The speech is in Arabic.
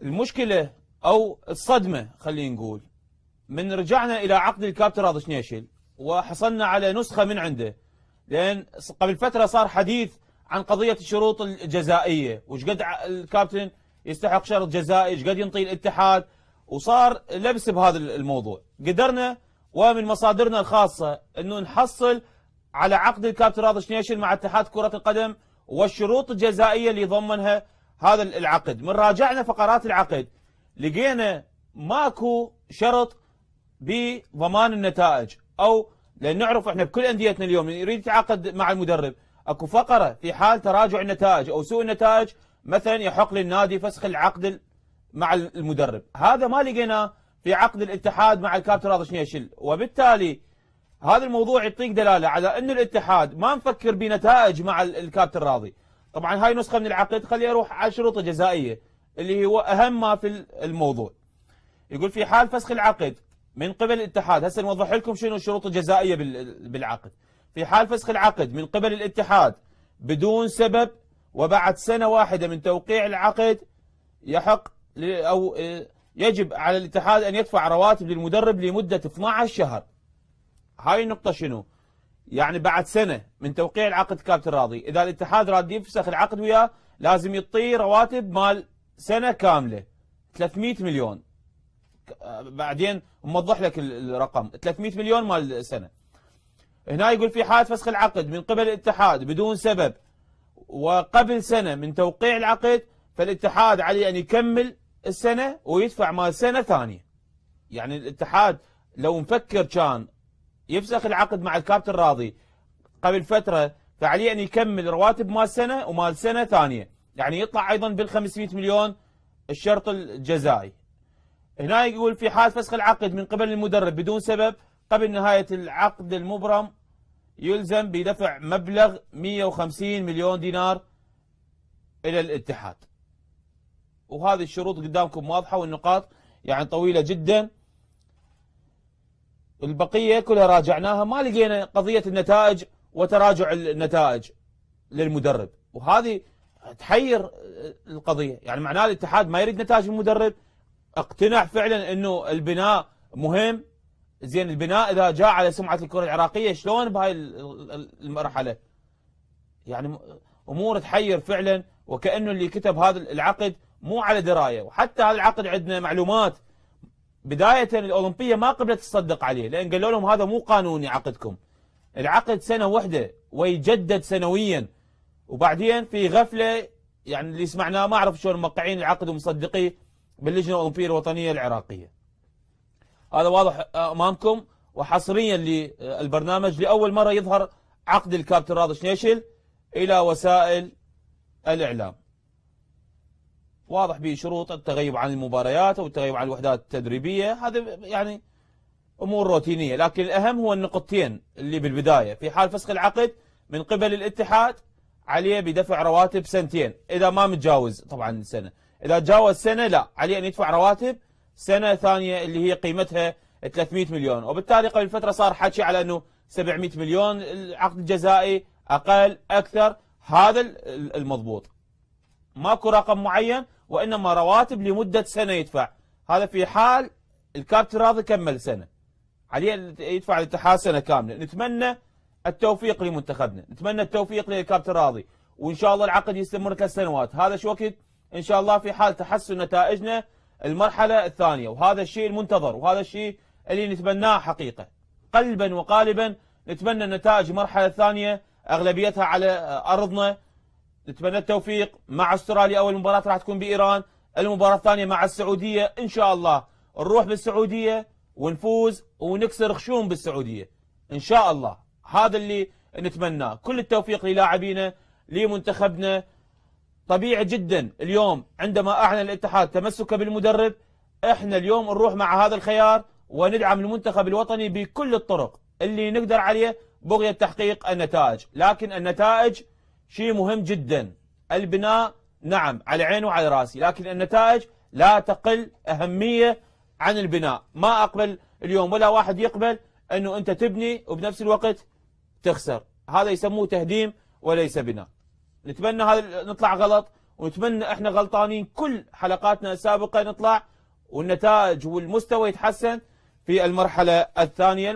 المشكلة أو الصدمة خلينا نقول من رجعنا إلى عقد الكابتن راضي شنيشل وحصلنا على نسخة من عنده، لأن قبل فترة صار حديث عن قضية الشروط الجزائية وش قد الكابتن يستحق شرط جزائي، ايش قد ينطي الاتحاد، وصار لبس بهذا الموضوع. قدرنا ومن مصادرنا الخاصة أنه نحصل على عقد الكابتن راضي شنيشل مع اتحاد كرة القدم والشروط الجزائية اللي يضمنها هذا العقد. من راجعنا فقرات العقد لقينا ماكو شرط بضمان النتائج، او لان نعرف احنا بكل انديتنا اليوم يريد يتعاقد مع المدرب اكو فقره في حال تراجع النتائج او سوء النتائج مثلا يحق للنادي فسخ العقد مع المدرب. هذا ما لقيناه في عقد الاتحاد مع الكابتن راضي شنيشل، وبالتالي هذا الموضوع يعطيك دلاله على انه الاتحاد ما مفكر بنتائج مع الكابتن راضي. طبعا هاي نسخه من العقد، خلي اروح على الشروط الجزائيه اللي هو اهم ما في الموضوع. يقول في حال فسخ العقد من قبل الاتحاد، هسه نوضح لكم شنو الشروط الجزائيه بالعقد. في حال فسخ العقد من قبل الاتحاد بدون سبب وبعد سنه واحده من توقيع العقد يحق او يجب على الاتحاد ان يدفع رواتب للمدرب لمده 12 شهر. هاي النقطه شنو؟ يعني بعد سنه من توقيع العقد كابتن راضي، اذا الاتحاد راد يفسخ العقد وياه لازم يعطيه رواتب مال سنه كامله 300 مليون. بعدين موضح لك الرقم 300 مليون مال سنه. هنا يقول في حال فسخ العقد من قبل الاتحاد بدون سبب وقبل سنه من توقيع العقد، فالاتحاد عليه ان يكمل السنه ويدفع مال سنه ثانيه. يعني الاتحاد لو مفكر كان يفسخ العقد مع الكابتن راضي قبل فتره، فعليه ان يكمل رواتب مال سنه ومال سنه ثانيه، يعني يطلع ايضا بال 500 مليون الشرط الجزائي. هنا يقول في حال فسخ العقد من قبل المدرب بدون سبب قبل نهايه العقد المبرم يلزم بدفع مبلغ 150 مليون دينار الى الاتحاد. وهذه الشروط قدامكم واضحه والنقاط يعني طويله جدا. البقيه كلها راجعناها ما لقينا قضيه النتائج وتراجع النتائج للمدرب، وهذه تحير القضيه. يعني معناه الاتحاد ما يريد نتائج المدرب، اقتنع فعلا انه البناء مهم. زين البناء اذا جاء على سمعه الكره العراقيه شلون بهاي المرحله؟ يعني امور تحير فعلا، وكانه اللي كتب هذا العقد مو على درايه. وحتى هذا العقد عندنا معلومات بدايه الاولمبيه ما قبلت تصدق عليه، لان قالوا لهم هذا مو قانوني عقدكم، العقد سنه واحده ويجدد سنويا. وبعدين في غفله يعني اللي سمعناه ما اعرف شلون موقعين العقد ومصدقيه باللجنه الاولمبيه الوطنيه العراقيه. هذا واضح امامكم وحصريا للبرنامج لاول مره يظهر عقد الكابتن راضي شنيشل الى وسائل الاعلام. واضح بشروط التغيب عن المباريات او التغيب عن الوحدات التدريبيه، هذا يعني امور روتينيه، لكن الاهم هو النقطتين اللي بالبدايه. في حال فسخ العقد من قبل الاتحاد عليه بدفع رواتب سنتين اذا ما متجاوز طبعا سنه، اذا تجاوز سنه لا عليه ان يدفع رواتب سنه ثانيه اللي هي قيمتها 300 مليون. وبالتالي قبل فتره صار حكي على انه 700 مليون العقد الجزائي، اقل اكثر، هذا المضبوط. ماكو رقم معين وانما رواتب لمده سنه يدفع. هذا في حال الكابتن راضي كمل سنه، عليه يدفع الاتحاد سنه كامله. نتمنى التوفيق لمنتخبنا، نتمنى التوفيق للكابتن راضي، وان شاء الله العقد يستمر 3 سنوات. هذا شو وقت ان شاء الله في حال تحسن نتائجنا المرحله الثانيه، وهذا الشيء المنتظر وهذا الشيء اللي نتمناه حقيقه قلبا وقالبا. نتمنى النتائج المرحله الثانيه اغلبيتها على ارضنا. نتمنى التوفيق مع استراليا، اول مباراه راح تكون بايران، المباراه الثانيه مع السعوديه ان شاء الله نروح بالسعوديه ونفوز ونكسر خشوم بالسعوديه ان شاء الله. هذا اللي نتمناه. كل التوفيق للاعبينا لمنتخبنا. طبيعي جدا اليوم عندما اعلن الاتحاد تمسكه بالمدرب، احنا اليوم نروح مع هذا الخيار وندعم المنتخب الوطني بكل الطرق اللي نقدر عليه بغية تحقيق النتائج. لكن النتائج شيء مهم جدا. البناء نعم على عيني وعلى راسي، لكن النتائج لا تقل أهمية عن البناء. ما أقبل اليوم ولا واحد يقبل أنه أنت تبني وبنفس الوقت تخسر، هذا يسموه تهديم وليس بناء. نتمنى هذا نطلع غلط ونتمنى احنا غلطانين كل حلقاتنا السابقة نطلع والنتائج والمستوى يتحسن في المرحلة الثانية.